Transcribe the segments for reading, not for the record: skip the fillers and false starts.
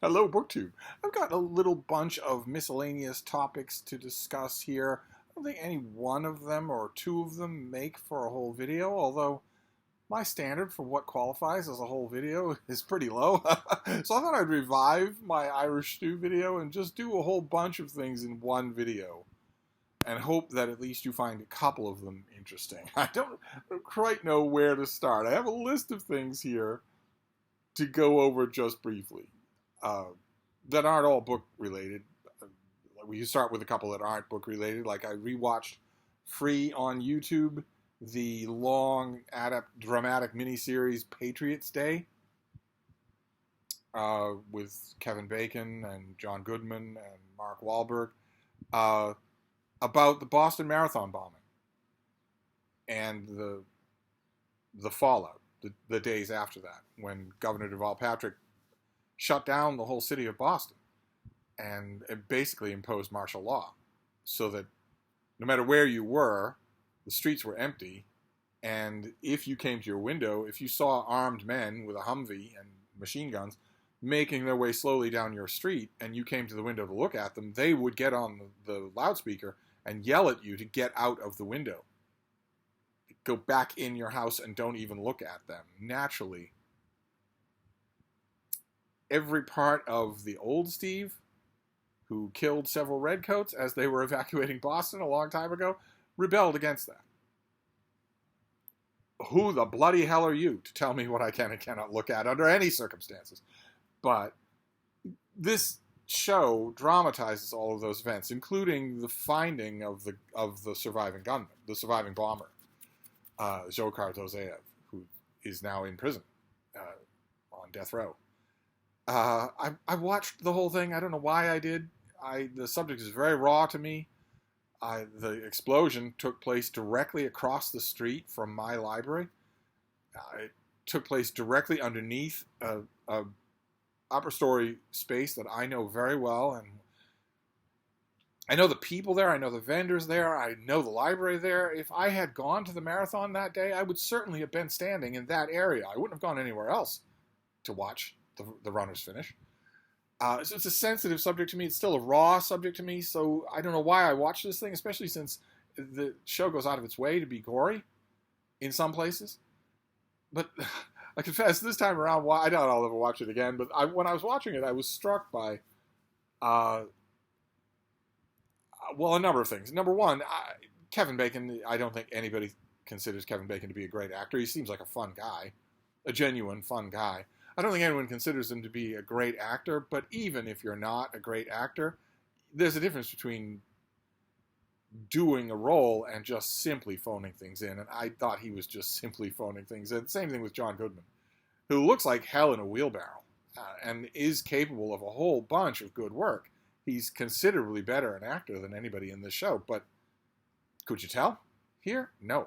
Hello, Booktube. I've got a little bunch of miscellaneous topics to discuss here. I don't think any one of them or two of them make for a whole video, although my standard for what qualifies as a whole video is pretty low. So I thought I'd revive my Irish stew video and just do a whole bunch of things in one video and hope that at least you find a couple of them interesting. I don't quite know where to start. I have a list of things here to go over just briefly. Uh, that aren't all book related. We can start with a couple that aren't book related. Like I rewatched free on YouTube the long dramatic miniseries Patriots Day with Kevin Bacon and John Goodman and Mark Wahlberg about the Boston Marathon bombing and the fallout, the days after that, when Governor Deval Patrick shut down the whole city of Boston and it basically imposed martial law so that no matter where you were, the streets were empty. And if you came to your window, if you saw armed men with a Humvee and machine guns making their way slowly down your street and you came to the window to look at them, they would get on the loudspeaker and yell at you to get out of the window. Go back in your house and don't even look at them. Naturally, every part of the old Steve, who killed several redcoats as they were evacuating Boston a long time ago, rebelled against that. Who the bloody hell are you to tell me what I can and cannot look at under any circumstances? But this show dramatizes all of those events, including the finding of the surviving gunman, the surviving bomber, Dzhokhar Dozeyev, who is now in prison on death row. I watched the whole thing. I don't know why I did. The subject is very raw to me. The explosion took place directly across the street from my library. It took place directly underneath a upper story space that I know very well, and I know the people there. I know the vendors there. I know the library there. If I had gone to the marathon that day, I would certainly have been standing in that area. I wouldn't have gone anywhere else to watch the runners finish. So it's a sensitive subject to me. It's still a raw subject to me. So I don't know why I watch this thing, especially since the show goes out of its way to be gory in some places. But I confess, this time around, I doubt I'll ever watch it again. But when I was watching it, I was struck by, a number of things. Number one, Kevin Bacon. I don't think anybody considers Kevin Bacon to be a great actor. He seems like a fun guy, a genuine fun guy. I don't think anyone considers him to be a great actor, but even if you're not a great actor, there's a difference between doing a role and just simply phoning things in, and I thought he was just simply phoning things in. Same thing with John Goodman, who looks like hell in a wheelbarrow and is capable of a whole bunch of good work. He's considerably better an actor than anybody in this show, but could you tell here? No.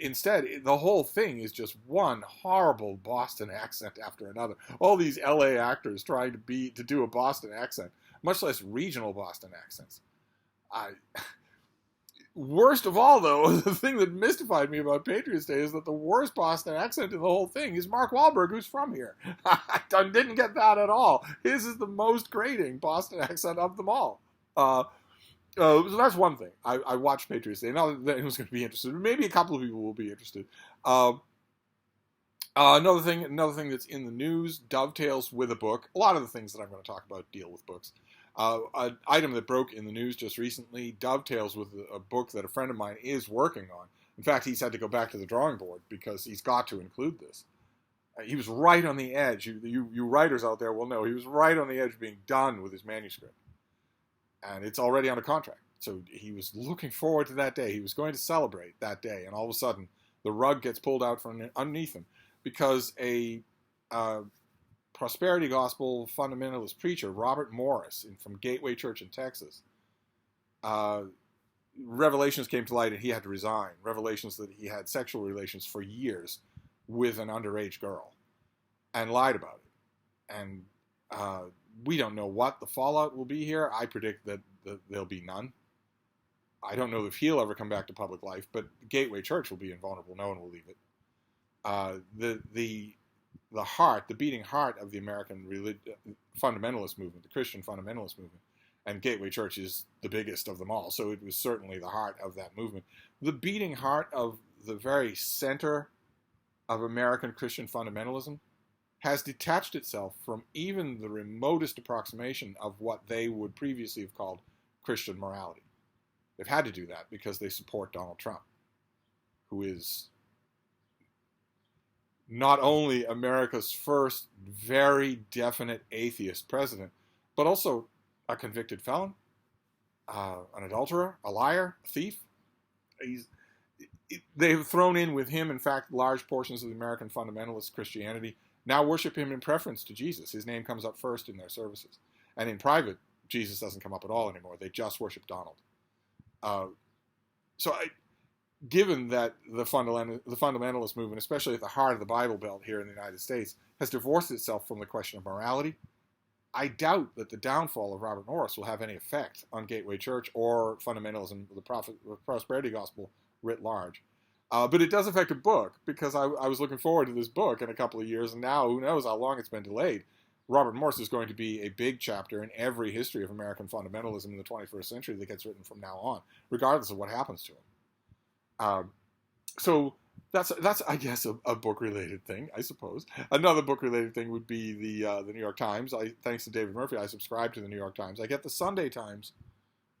Instead, the whole thing is just one horrible Boston accent after another. All these LA actors trying to do a Boston accent, much less regional Boston accents. Worst of all, though, the thing that mystified me about Patriots Day is that the worst Boston accent in the whole thing is Mark Wahlberg, who's from here. I didn't get that at all. His is the most grating Boston accent of them all. So that's one thing. I watched Patriots Day. Not that anyone's going to be interested. Maybe a couple of people will be interested. Another thing that's in the news dovetails with a book. A lot of the things that I'm going to talk about deal with books. An item that broke in the news just recently dovetails with a book that a friend of mine is working on. In fact, he's had to go back to the drawing board because he's got to include this. He was right on the edge. You writers out there will know he was right on the edge of being done with his manuscript. And it's already under contract. So he was looking forward to that day. He was going to celebrate that day. And all of a sudden, the rug gets pulled out from underneath him because a prosperity gospel fundamentalist preacher, Robert Morris, from Gateway Church in Texas, revelations came to light and he had to resign. Revelations that he had sexual relations for years with an underage girl and lied about it. And we don't know what the fallout will be here. I predict that there'll be none. I don't know if he'll ever come back to public life, but Gateway Church will be invulnerable. No one will leave it. the beating heart of the American fundamentalist movement, the Christian fundamentalist movement. And Gateway Church is the biggest of them all, so it was certainly the heart of that movement. The beating heart of the very center of American Christian fundamentalism has detached itself from even the remotest approximation of what they would previously have called Christian morality. They've had to do that because they support Donald Trump, who is not only America's first very definite atheist president, but also a convicted felon, an adulterer, a liar, a thief. They've thrown in with him, in fact, large portions of the American fundamentalist Christianity now worship him in preference to Jesus. His name comes up first in their services. And in private, Jesus doesn't come up at all anymore. They just worship Donald. Given that the fundamentalist movement, especially at the heart of the Bible Belt here in the United States, has divorced itself from the question of morality, I doubt that the downfall of Robert Morris will have any effect on Gateway Church or fundamentalism, the prosperity gospel writ large. But it does affect a book, because I was looking forward to this book in a couple of years, and now who knows how long it's been delayed. Robert Morris is going to be a big chapter in every history of American fundamentalism in the 21st century that gets written from now on, regardless of what happens to him. So that's I guess a book-related thing, I suppose. Another book-related thing would be the New York Times. Thanks to David Murphy, I subscribe to the New York Times. I get the Sunday Times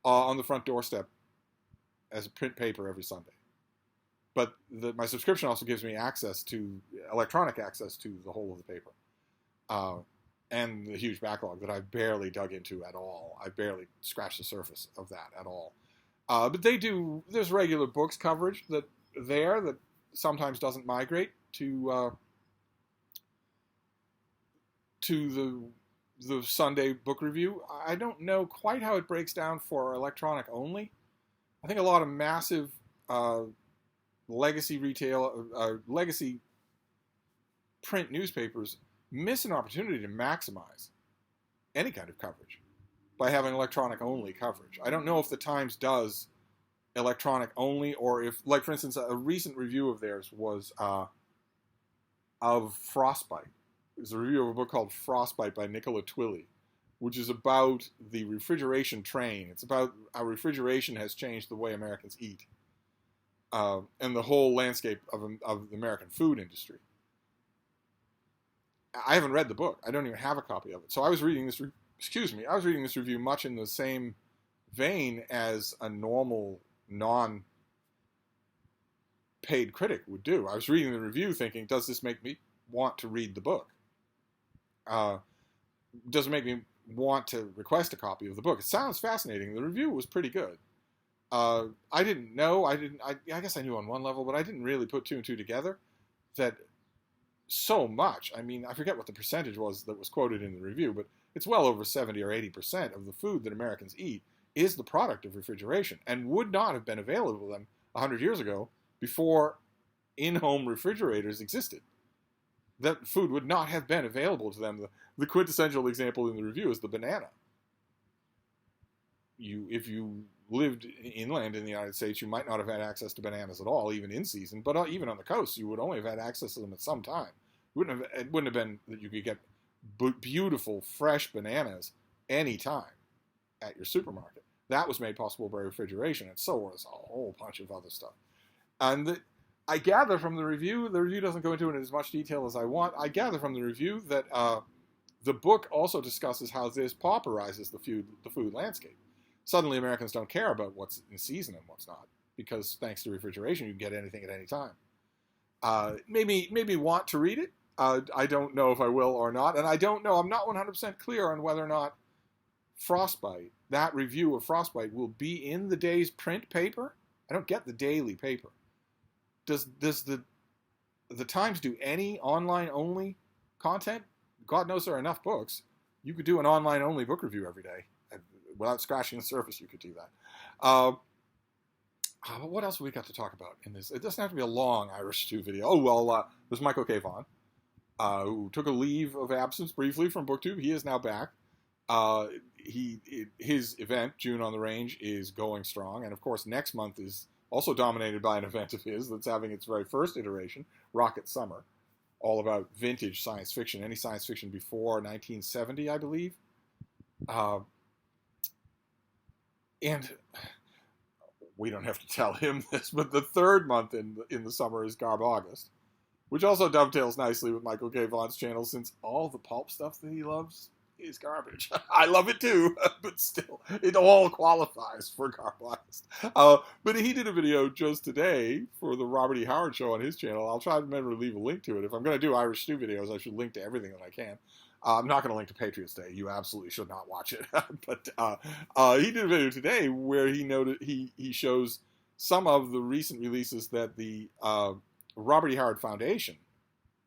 on the front doorstep as a print paper every Sunday. But my subscription also gives me electronic access to the whole of the paper. And the huge backlog that I've barely dug into at all. I barely scratched the surface of that at all. But there's regular books coverage that sometimes doesn't migrate to the Sunday book review. I don't know quite how it breaks down for electronic only. I think a lot of massive legacy print newspapers miss an opportunity to maximize any kind of coverage by having electronic only coverage. I don't know if the Times does electronic only, or if, like, for instance, a recent review of theirs was of Frostbite. It was a review of a book called Frostbite by Nicola Twilley, which is about the refrigeration train. It's about how refrigeration has changed the way Americans eat, and the whole landscape of the American food industry. I haven't read the book. I don't even have a copy of it. So I was reading this review much in the same vein as a normal non-paid critic would do. I was reading the review thinking, does this make me want to read the book? Does it make me want to request a copy of the book? It sounds fascinating. The review was pretty good. I guess I knew on one level, but I didn't really put two and two together that so much. I mean, I forget what the percentage was that was quoted in the review, but it's well over 70 or 80% of the food that Americans eat is the product of refrigeration, and would not have been available to them 100 years ago before in-home refrigerators existed. That food would not have been available to them. The quintessential example in the review is the banana. If you lived inland in the United States, you might not have had access to bananas at all, even in season. But even on the coast, you would only have had access to them at some time. It wouldn't have been that you could get beautiful, fresh bananas any time at your supermarket. That was made possible by refrigeration, and so was a whole bunch of other stuff. And I gather from the review doesn't go into it in as much detail as I want. I gather from the review that the book also discusses how this pauperizes the food landscape. Suddenly, Americans don't care about what's in season and what's not, because thanks to refrigeration, you can get anything at any time. Maybe want to read it. I don't know if I will or not, and I don't know. I'm not 100% clear on whether or not Frostbite, that review of Frostbite, will be in the day's print paper. I don't get the daily paper. Does the Times do any online-only content? God knows there are enough books. You could do an online-only book review every day. Without scratching the surface, you could do that. What else have we got to talk about in this? It doesn't have to be a long Irish Stew video. Oh, well, there's Michael K Vaughan, who took a leave of absence briefly from Booktube. He is now back. His event, June on the Range, is going strong. And, of course, next month is also dominated by an event of his that's having its very first iteration, Rocket Summer. all about vintage science fiction, any science fiction before 1970, I believe. Uh, and we don't have to tell him this, but the third month in the summer is Garb August, which also dovetails nicely with Michael K. Vaughan's channel, since all the pulp stuff that he loves is garbage. I love it too, but still, it all qualifies for Garb August. But he did a video just today for the Robert E. Howard Show on his channel. I'll try to remember to leave a link to it. If I'm going to do Irish Stew videos, I should link to everything that I can. I'm not going to link to Patriots Day. You absolutely should not watch it. But he did a video today where he shows some of the recent releases that the Robert E. Howard Foundation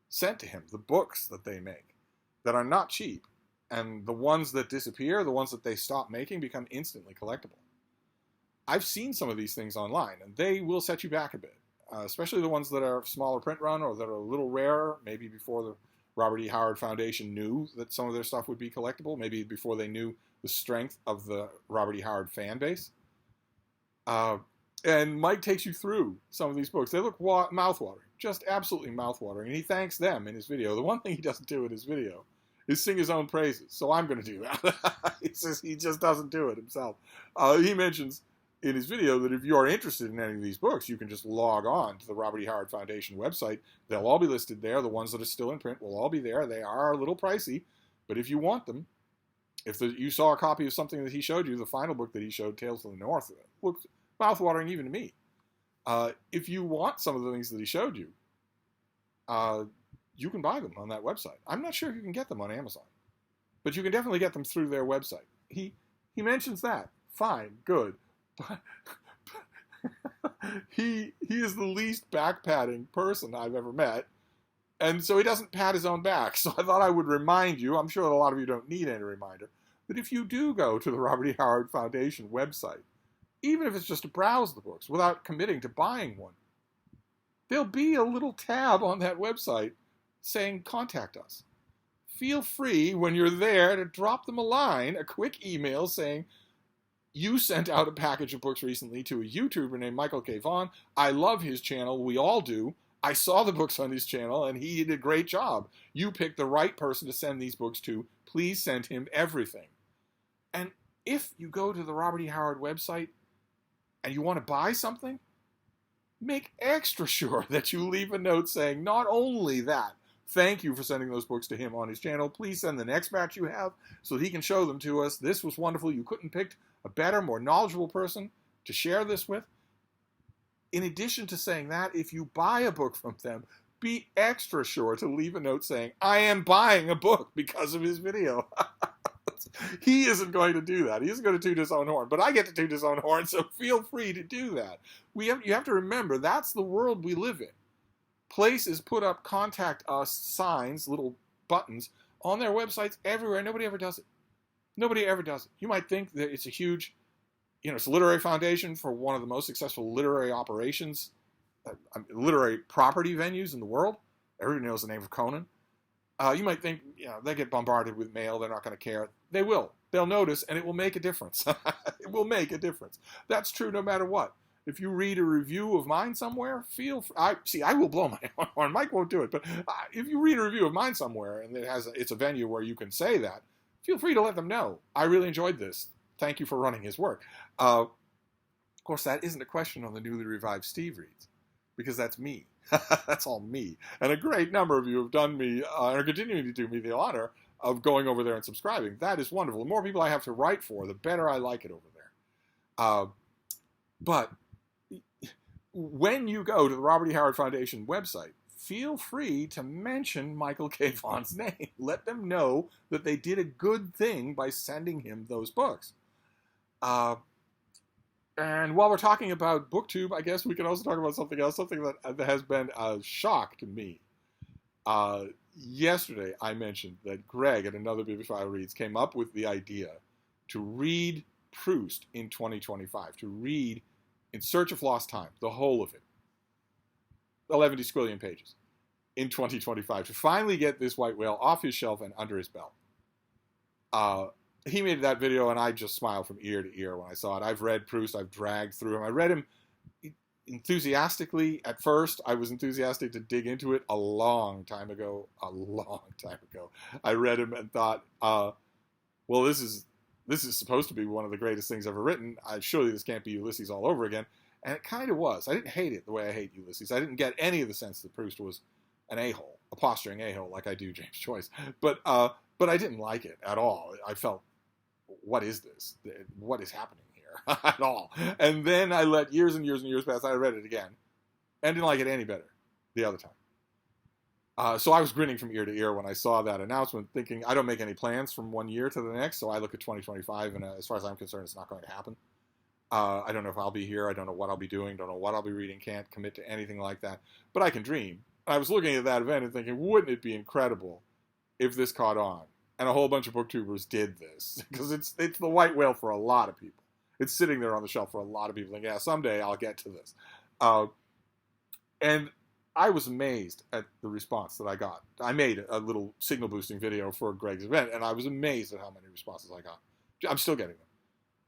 sent to him, the books that they make that are not cheap, and the ones that disappear, the ones that they stop making, become instantly collectible. I've seen some of these things online, and they will set you back a bit, especially the ones that are smaller print run or that are a little rarer, maybe before the Robert E. Howard Foundation knew that some of their stuff would be collectible, maybe before they knew the strength of the Robert E. Howard fan base. And Mike takes you through some of these books. They look mouthwatering, just absolutely mouthwatering, and he thanks them in his video. The one thing he doesn't do in his video is sing his own praises, so I'm going to do that. He just doesn't do it himself. He mentions in his video that if you are interested in any of these books, you can just log on to the Robert E. Howard Foundation website. They'll all be listed there. The ones that are still in print will all be there. They are a little pricey, but if you want them, you saw a copy of something that he showed you, the final book that he showed, Tales of the North, looked mouthwatering even to me. If you want some of the things that he showed you, you can buy them on that website. I'm not sure if you can get them on Amazon, but you can definitely get them through their website. He mentions that. Fine, good. But he is the least back-patting person I've ever met, and so he doesn't pat his own back. So I thought I would remind you, I'm sure that a lot of you don't need any reminder, that if you do go to the Robert E. Howard Foundation website, even if it's just to browse the books without committing to buying one, there'll be a little tab on that website saying, contact us. Feel free when you're there to drop them a line, a quick email saying, you sent out a package of books recently to a YouTuber named Michael K. Vaughan. I love his channel. We all do. I saw the books on his channel, and he did a great job. You picked the right person to send these books to. Please send him everything. And if you go to the Robert E. Howard website and you want to buy something, make extra sure that you leave a note saying not only that, thank you for sending those books to him on his channel. Please send the next batch you have so that he can show them to us. This was wonderful. You couldn't pick a better, more knowledgeable person to share this with. In addition to saying that, if you buy a book from them, be extra sure to leave a note saying, I am buying a book because of his video. He isn't going to do that. He isn't going to toot his own horn, but I get to toot his own horn, so feel free to do that. You have to remember, that's the world we live in. Places put up contact us signs, little buttons, on their websites everywhere. Nobody ever does it. Nobody ever does it. You might think that it's a huge, it's a literary foundation for one of the most successful literary operations, literary property venues in the world. Everybody knows the name of Conan. You might think, they get bombarded with mail. They're not going to care. They will. They'll notice, and it will make a difference. It will make a difference. That's true no matter what. If you read a review of mine somewhere, I will blow my horn. Mike won't do it, but if you read a review of mine somewhere and it's a venue where you can say that, feel free to let them know. I really enjoyed this. Thank you for running his work. Of course, that isn't a question on the newly revived Steve Reads, because that's me. That's all me. And a great number of you have done me, are continuing to do me the honor of going over there and subscribing. That is wonderful. The more people I have to write for, the better I like it over there. But when you go to the Robert E. Howard Foundation website, feel free to mention Michael K. Vaughan's name. Let them know that they did a good thing by sending him those books. And while we're talking about Booktube, I guess we can also talk about something else, something that has been a shock to me. Yesterday, I mentioned that Greg at another Bibliophile Reads came up with the idea to read Proust in 2025, to read In Search of Lost Time, the whole of it, 11 squillion pages, in 2025, to finally get this white whale off his shelf and under his belt. He made that video, and I just smiled from ear to ear when I saw it. I've read Proust. I've dragged through him. I read him enthusiastically at first. I was enthusiastic to dig into it a long time ago. I read him and thought, well, this is supposed to be one of the greatest things ever written. Surely this can't be Ulysses all over again. And it kind of was. I didn't hate it the way I hate Ulysses. I didn't get any of the sense that Proust was an a-hole, a posturing a-hole like I do James Joyce. But I didn't like it at all. I felt, what is this? What is happening here at all? And then I let years and years and years pass. I read it again and didn't like it any better the other time. So I was grinning from ear to ear when I saw that announcement, thinking I don't make any plans from one year to the next, so I look at 2025, and as far as I'm concerned, it's not going to happen. I don't know if I'll be here. I don't know what I'll be doing. Don't know what I'll be reading. Can't commit to anything like that. But I can dream. I was looking at that event and thinking, wouldn't it be incredible if this caught on? And a whole bunch of booktubers did this. Because it's the white whale for a lot of people. It's sitting there on the shelf for a lot of people. Thinking, yeah, someday I'll get to this. And I was amazed at the response that I got. I made a little signal boosting video for Greg's event, and I was amazed at how many responses I got. I'm still getting them.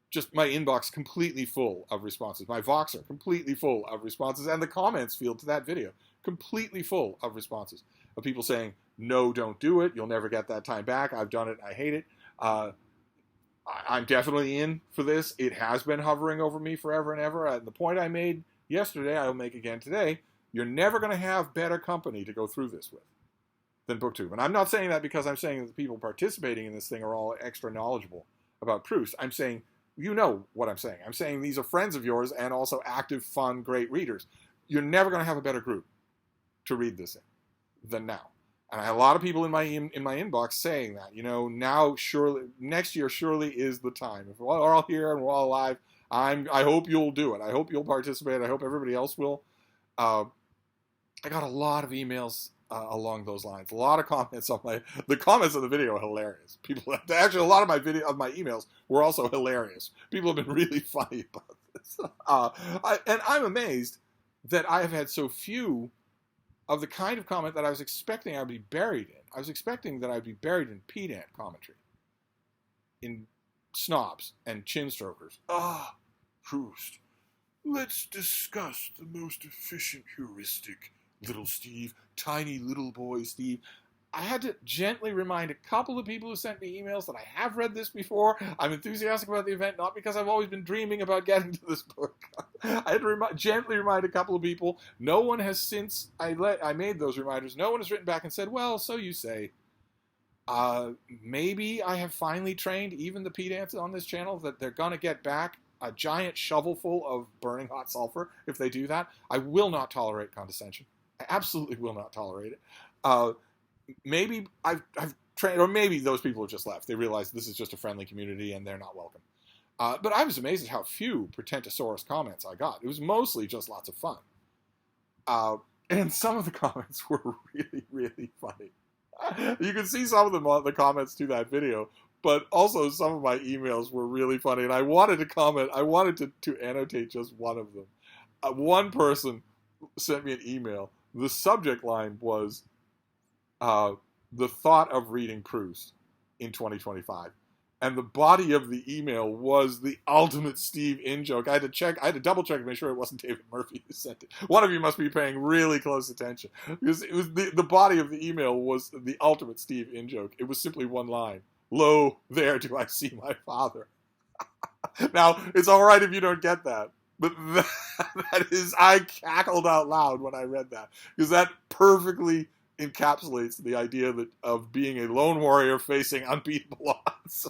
Just my inbox completely full of responses. My Voxer completely full of responses. And the comments field to that video completely full of responses. Of people saying, no, don't do it. You'll never get that time back. I've done it. I hate it. I'm definitely in for this. It has been hovering over me forever and ever. And the point I made yesterday, I'll make again today. You're never going to have better company to go through this with than Booktube. And I'm not saying that because I'm saying that the people participating in this thing are all extra knowledgeable about Proust. I'm saying, you know what I'm saying. I'm saying these are friends of yours and also active, fun, great readers. You're never going to have a better group to read this in than now. And I had a lot of people in my inbox saying that, now surely, next year surely is the time. If we're all here and we're all alive, I hope you'll do it. I hope you'll participate. I hope everybody else will. I got a lot of emails along those lines. A lot of comments the comments on the video are hilarious. Actually, a lot of my emails were also hilarious. People have been really funny about this. And I'm amazed that I have had so few of the kind of comment that I was expecting I'd be buried in. I was expecting that I'd be buried in pedant commentary, in snobs and chin strokers. Proust. Let's discuss the most efficient heuristic, little Steve, tiny little boy Steve. I had to gently remind a couple of people who sent me emails that I have read this before. I'm enthusiastic about the event, not because I've always been dreaming about getting to this book. I had to gently remind a couple of people. No one has since I made those reminders. No one has written back and said, well, so you say. Maybe I have finally trained even the pedants on this channel that they're going to get back a giant shovelful of burning hot sulfur if they do that. I will not tolerate condescension. I absolutely will not tolerate it. Maybe I've trained, or maybe those people have just left. They realize this is just a friendly community and they're not welcome. But I was amazed at how few Pretentosaurus comments I got. It was mostly just lots of fun. And some of the comments were really, really funny. You can see some of the comments to that video, but also some of my emails were really funny. And I wanted to comment, I wanted to annotate just one of them. One person sent me an email. The subject line was, the thought of reading Proust in 2025. And the body of the email was the ultimate Steve in-joke. I had to double check to make sure it wasn't David Murphy who sent it. One of you must be paying really close attention. Because it was the body of the email was the ultimate Steve in-joke. It was simply one line. Lo, there do I see my father. Now, it's all right if you don't get that. But that is, I cackled out loud when I read that. Because that perfectly encapsulates the idea of being a lone warrior facing unbeatable odds.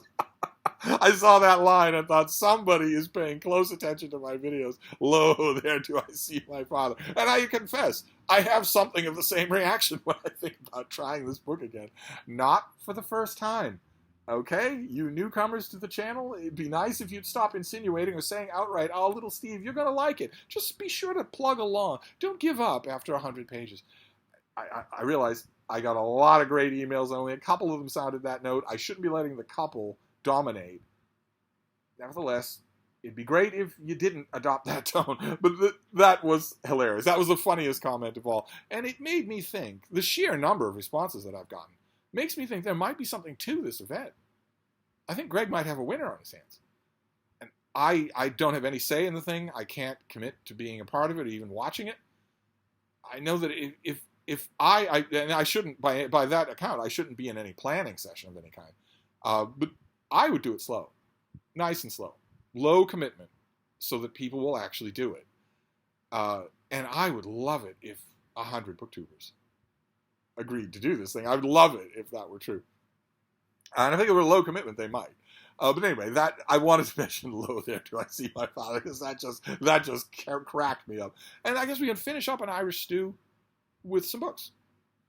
I saw that line and thought, somebody is paying close attention to my videos. Lo, there do I see my father. And I confess, I have something of the same reaction when I think about trying this book again. Not for the first time. Okay, you newcomers to the channel, it'd be nice if you'd stop insinuating or saying outright, oh, little Steve, you're going to like it. Just be sure to plug along. Don't give up after 100 pages. I realized I got a lot of great emails. Only a couple of them sounded that note. I shouldn't be letting the couple dominate. Nevertheless, it'd be great if you didn't adopt that tone. But that was hilarious. That was the funniest comment of all. And it made me think, the sheer number of responses that I've gotten makes me think there might be something to this event. I think Greg might have a winner on his hands. And I don't have any say in the thing. I can't commit to being a part of it or even watching it. I know that if and I shouldn't, by that account, I shouldn't be in any planning session of any kind. But I would do it slow, nice and slow, low commitment, so that people will actually do it. And I would love it if 100 booktubers agreed to do this thing. I would love it if that were true. And I think if it were low commitment, they might. But anyway, that I wanted to mention low there. Do I see my father? Because that just cracked me up. And I guess we can finish up an Irish stew with some books.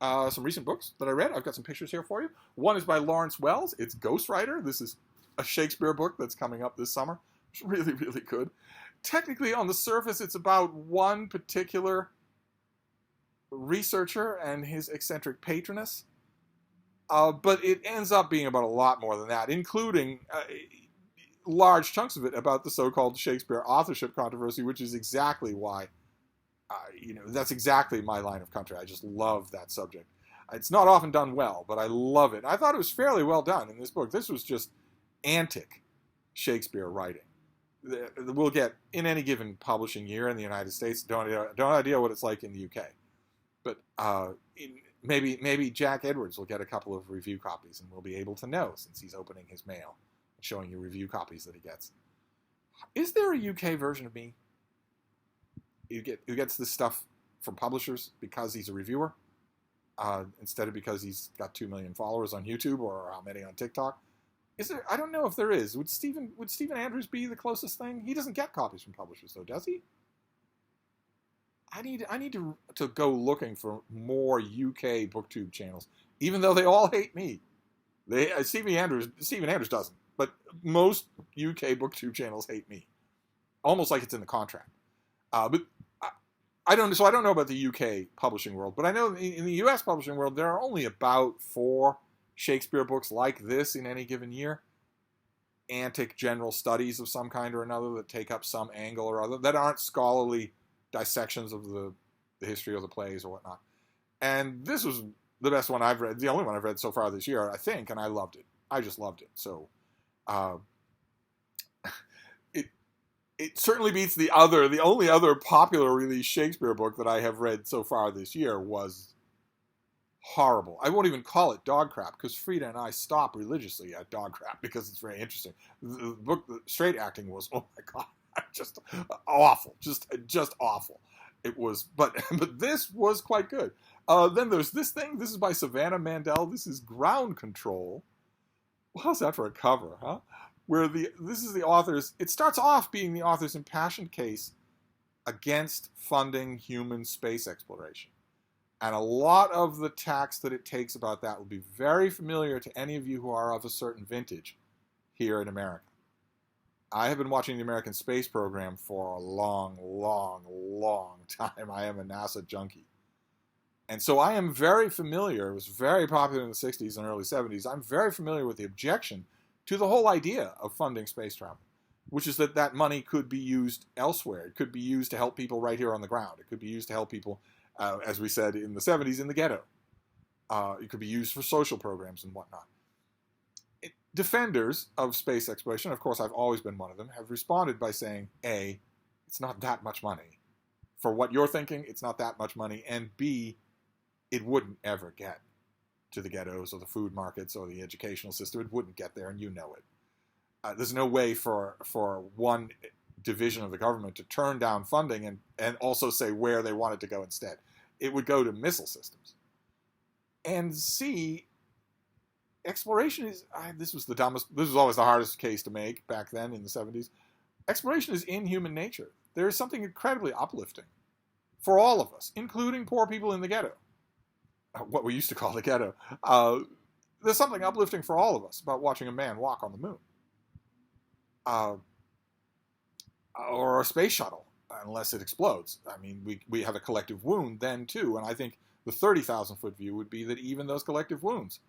Some recent books that I read. I've got some pictures here for you. One is by Lawrence Wells. It's Ghostwriter. This is a Shakespeare book that's coming up this summer. It's really, really good. Technically, on the surface, it's about one particular researcher and his eccentric patroness. But it ends up being about a lot more than that, including large chunks of it about the so-called Shakespeare authorship controversy, which is exactly why, that's exactly my line of country. I just love that subject. It's not often done well, but I love it. I thought it was fairly well done in this book. This was just antic Shakespeare writing. We'll get, in any given publishing year in the United States, don't idea what it's like in the UK. But maybe Jack Edwards will get a couple of review copies, and we'll be able to know, since he's opening his mail and showing you review copies that he gets. Is there a UK version of me who gets this stuff from publishers because he's a reviewer, instead of because he's got 2 million followers on YouTube or how many on TikTok? Is there? I don't know if there is. Would Stephen Andrews be the closest thing? He doesn't get copies from publishers, though, does he? I need to go looking for more UK booktube channels, even though they all hate me. Stephen Andrews doesn't, but most UK booktube channels hate me, almost like it's in the contract. But I don't know about the UK publishing world, but I know in the US publishing world there are only about 4 Shakespeare books like this in any given year. Antic general studies of some kind or another that take up some angle or other, that aren't scholarly dissections of the history of the plays or whatnot. And this was the best one I've read, the only one I've read so far this year, I think, and I loved it. I just loved it. So it certainly beats the only other popular release Shakespeare book that I have read so far this year was horrible. I won't even call it dog crap, because Frida and I stop religiously at dog crap because it's very interesting. The book, the straight acting was, oh my God, just awful, just awful. It was, but this was quite good. Then there's this thing. This is by Savannah Mandel. This is Ground Control. How's that for a cover, huh? This is the author's. It starts off being the author's impassioned case against funding human space exploration. And a lot of the tacks that it takes about that will be very familiar to any of you who are of a certain vintage here in America. I have been watching the American space program for a long, long, long time. I am a NASA junkie. And so I am very familiar. It was very popular in the 60s and early 70s. I'm very familiar with the objection to the whole idea of funding space travel, which is that money could be used elsewhere. It could be used to help people right here on the ground. It could be used to help people, as we said in the 70s, in the ghetto. It could be used for social programs and whatnot. Defenders of space exploration, of course I've always been one of them, have responded by saying, A, it's not that much money. For what you're thinking, it's not that much money. And B, it wouldn't ever get to the ghettos or the food markets or the educational system. It wouldn't get there, and you know it. There's no way for one division of the government to turn down funding and also say where they want it to go instead. It would go to missile systems. And C, exploration is, this was always the hardest case to make back then in the 70s. Exploration is in human nature. There is something incredibly uplifting for all of us, including poor people in the ghetto, what we used to call the ghetto. There's something uplifting for all of us about watching a man walk on the moon. Or a space shuttle, unless it explodes. I mean, we have a collective wound then too, and I think the 30,000-foot view would be that even those collective wounds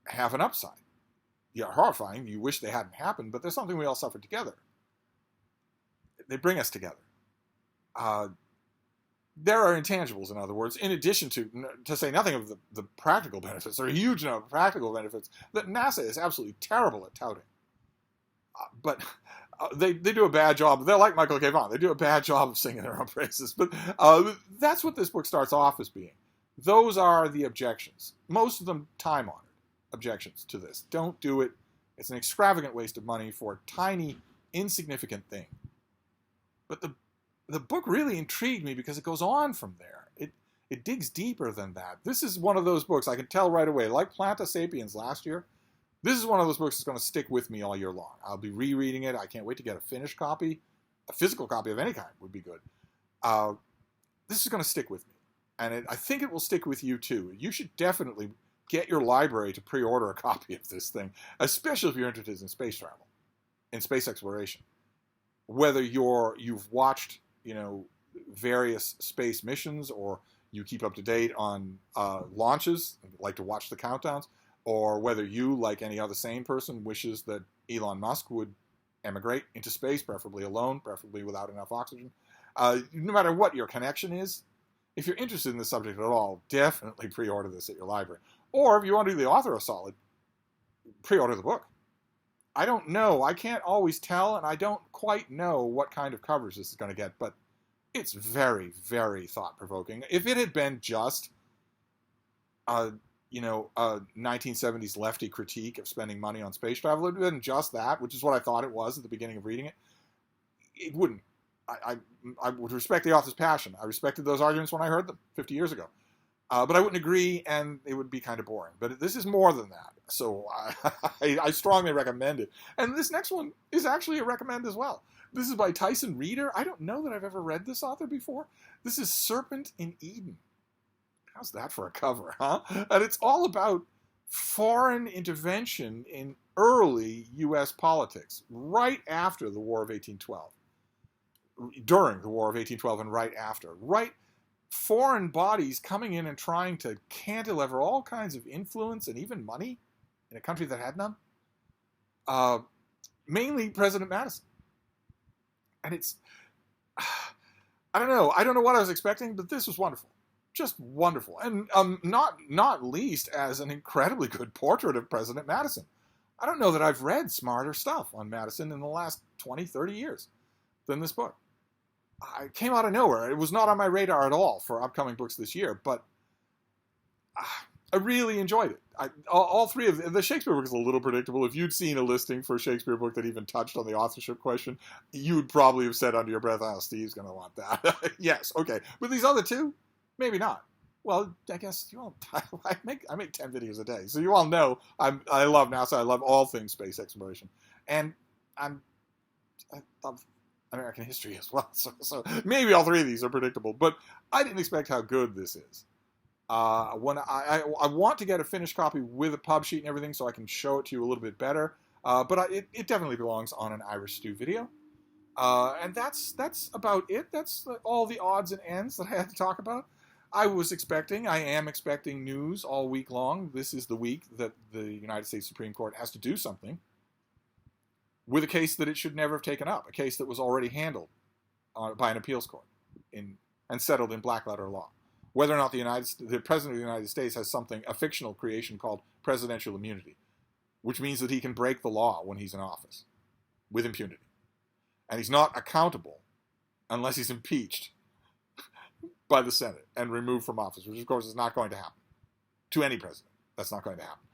have an upside. Yeah, horrifying. You wish they hadn't happened, but there's something we all suffered together. They bring us together. There are intangibles, in other words, in addition to say nothing of the practical benefits. There are a huge number of practical benefits that NASA is absolutely terrible at touting. But they do a bad job. They're like Michael K. Vaughan. They do a bad job of singing their own praises. But that's what this book starts off as being. Those are the objections. Most of them time-honored objections to this. Don't do it. It's an extravagant waste of money for a tiny, insignificant thing. But the book really intrigued me because it goes on from there. It digs deeper than that. This is one of those books I can tell right away. Like Planta Sapiens last year, this is one of those books that's going to stick with me all year long. I'll be rereading it. I can't wait to get a finished copy. A physical copy of any kind would be good. This is going to stick with me. And I think it will stick with you too. You should definitely get your library to pre-order a copy of this thing, especially if you're interested in space travel, in space exploration. Whether you've watched, various space missions, or you keep up to date on launches, like to watch the countdowns, or whether you, like any other sane person, wishes that Elon Musk would emigrate into space, preferably alone, preferably without enough oxygen. No matter what your connection is, if you're interested in this subject at all, definitely pre-order this at your library. Or if you want to do the author a solid, pre-order the book. I don't know. I can't always tell, and I don't quite know what kind of coverage this is going to get, but it's very, very thought-provoking. If it had been just a 1970s lefty critique of spending money on space travel, it would have been just that, which is what I thought it was at the beginning of reading it. It wouldn't. I would respect the author's passion. I respected those arguments when I heard them 50 years ago. But I wouldn't agree, and it would be kind of boring. But this is more than that. So I strongly recommend it. And this next one is actually a recommend as well. This is by Tyson Reeder. I don't know that I've ever read this author before. This is Serpent in Eden. How's that for a cover, huh? And it's all about foreign intervention in early U.S. politics, right after the War of 1812. During the War of 1812 and right after. Foreign bodies coming in and trying to cantilever all kinds of influence and even money in a country that had none. Mainly President Madison. And it's, I don't know what I was expecting, but this was wonderful. Just wonderful. And not least as an incredibly good portrait of President Madison. I don't know that I've read smarter stuff on Madison in the last 20, 30 years than this book. It came out of nowhere. It was not on my radar at all for upcoming books this year, but I really enjoyed it. All three of the Shakespeare book is a little predictable. If you'd seen a listing for a Shakespeare book that even touched on the authorship question, you would probably have said under your breath, "Oh, Steve's going to want that." Yes, okay. But these other two, maybe not. Well, I guess you all. I make 10 videos a day, so you all know I love NASA. I love all things space exploration, and I love American history as well. So maybe all three of these are predictable, but I didn't expect how good this is. When I want to get a finished copy with a pub sheet and everything so I can show it to you a little bit better, but it definitely belongs on an Irish Stew video. And that's about it. That's all the odds and ends that I had to talk about. I am expecting news all week long. This is the week that the United States Supreme Court has to do something with a case that it should never have taken up, a case that was already handled by an appeals court and settled in black letter law. Whether or not the President of the United States has a fictional creation called presidential immunity, which means that he can break the law when he's in office with impunity. And he's not accountable unless he's impeached by the Senate and removed from office, which of course is not going to happen to any president. That's not going to happen.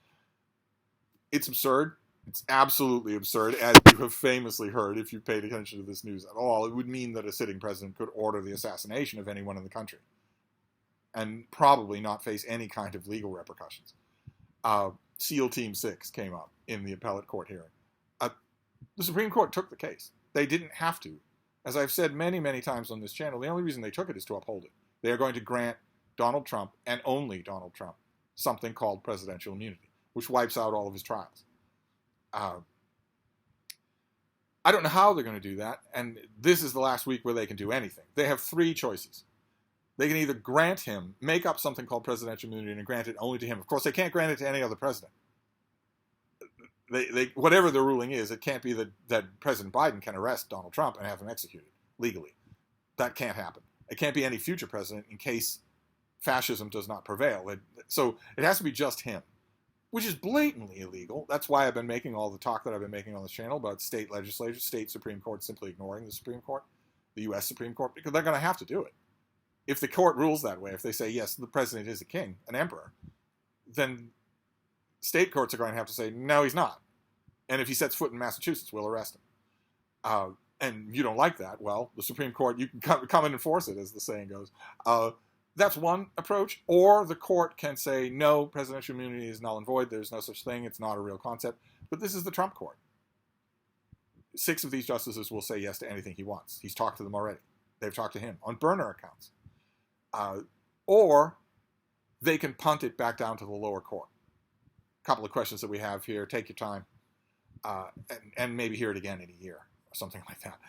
It's absurd. It's absolutely absurd, as you have famously heard if you paid attention to this news at all. It would mean that a sitting president could order the assassination of anyone in the country and probably not face any kind of legal repercussions. SEAL Team 6 came up in the appellate court hearing. The Supreme Court took the case. They didn't have to. As I've said many, many times on this channel, the only reason they took it is to uphold it. They are going to grant Donald Trump, and only Donald Trump, something called presidential immunity, which wipes out all of his trials. I don't know how they're going to do that, and this is the last week where they can do anything. They have three choices. They can either grant him, make up something called presidential immunity and grant it only to him. Of course, they can't grant it to any other president. Whatever the ruling is, it can't be that President Biden can arrest Donald Trump and have him executed legally. That can't happen. It can't be any future president in case fascism does not prevail. So it has to be just him. which is blatantly illegal. That's why I've been making all the talk that I've been making on this channel about state legislatures, state Supreme Court simply ignoring the Supreme Court, the U.S. Supreme Court, because they're going to have to do it. If the court rules that way, if they say, yes, the president is a king, an emperor, then state courts are going to have to say, no, he's not. And if he sets foot in Massachusetts, we'll arrest him. And you don't like that, well, the Supreme Court, you can come and enforce it, as the saying goes. That's one approach. Or the court can say, no, presidential immunity is null and void. There's no such thing. It's not a real concept. But this is the Trump court. 6 of these justices will say yes to anything he wants. He's talked to them already. They've talked to him on burner accounts. Or they can punt it back down to the lower court. A couple of questions that we have here. Take your time. And maybe hear it again in a year or something like that.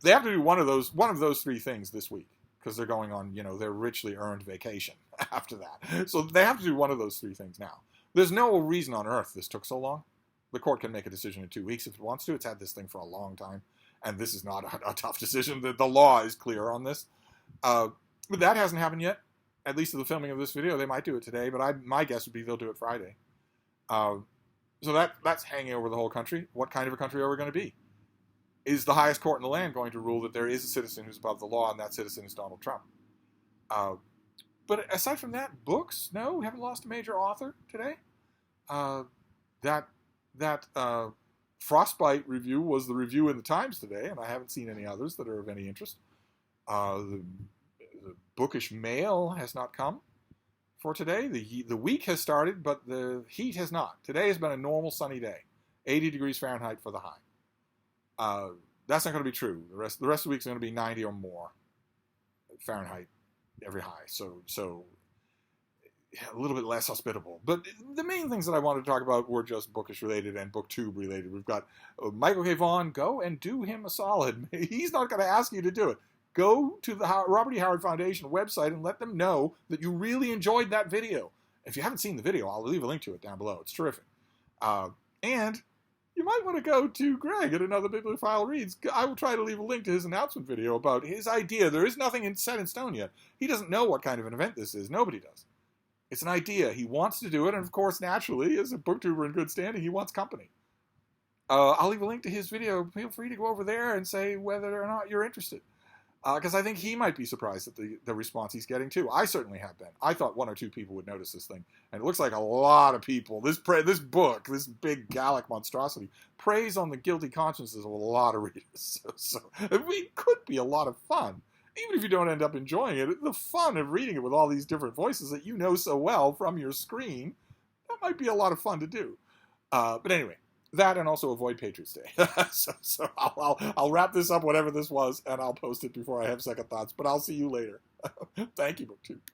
They have to do one of those 3 things this week, because they're going on, their richly earned vacation after that. So they have to do one of those 3 things now. There's no reason on earth this took so long. The court can make a decision in 2 weeks if it wants to. It's had this thing for a long time. And this is not a tough decision. The law is clear on this. But that hasn't happened yet. At least to the filming of this video. They might do it today, but my guess would be they'll do it Friday. So that's hanging over the whole country. What kind of a country are we going to be? Is the highest court in the land going to rule that there is a citizen who's above the law, and that citizen is Donald Trump? But aside from that, books? No, we haven't lost a major author today. That Frostbite review was the review in the Times today, and I haven't seen any others that are of any interest. The bookish mail has not come for today. The week has started, but the heat has not. Today has been a normal sunny day. 80 degrees Fahrenheit for the high. That's not going to be true. The rest of the week is going to be 90 or more Fahrenheit every high. So a little bit less hospitable. But the main things that I wanted to talk about were just bookish related and booktube related. We've got Michael K. Vaughan. Go and do him a solid. He's not going to ask you to do it. Go to the Robert E. Howard Foundation website and let them know that you really enjoyed that video. If you haven't seen the video, I'll leave a link to it down below. It's terrific. And you might want to go to Greg at Another Bibliophile Reads. I will try to leave a link to his announcement video about his idea. There is nothing set in stone yet. He doesn't know what kind of an event this is. Nobody does. It's an idea. He wants to do it, and of course, naturally, as a booktuber in good standing, he wants company. I'll leave a link to his video. Feel free to go over there and say whether or not you're interested. Because I think he might be surprised at the response he's getting, too. I certainly have been. I thought 1 or 2 people would notice this thing. And it looks like a lot of people. This book, this big Gallic monstrosity, preys on the guilty consciences of a lot of readers. So it could be a lot of fun. Even if you don't end up enjoying it, the fun of reading it with all these different voices that you know so well from your screen, that might be a lot of fun to do. But anyway. That and also avoid Patriots Day. so I'll wrap this up, whatever this was, and I'll post it before I have second thoughts. But I'll see you later. Thank you, Booktube.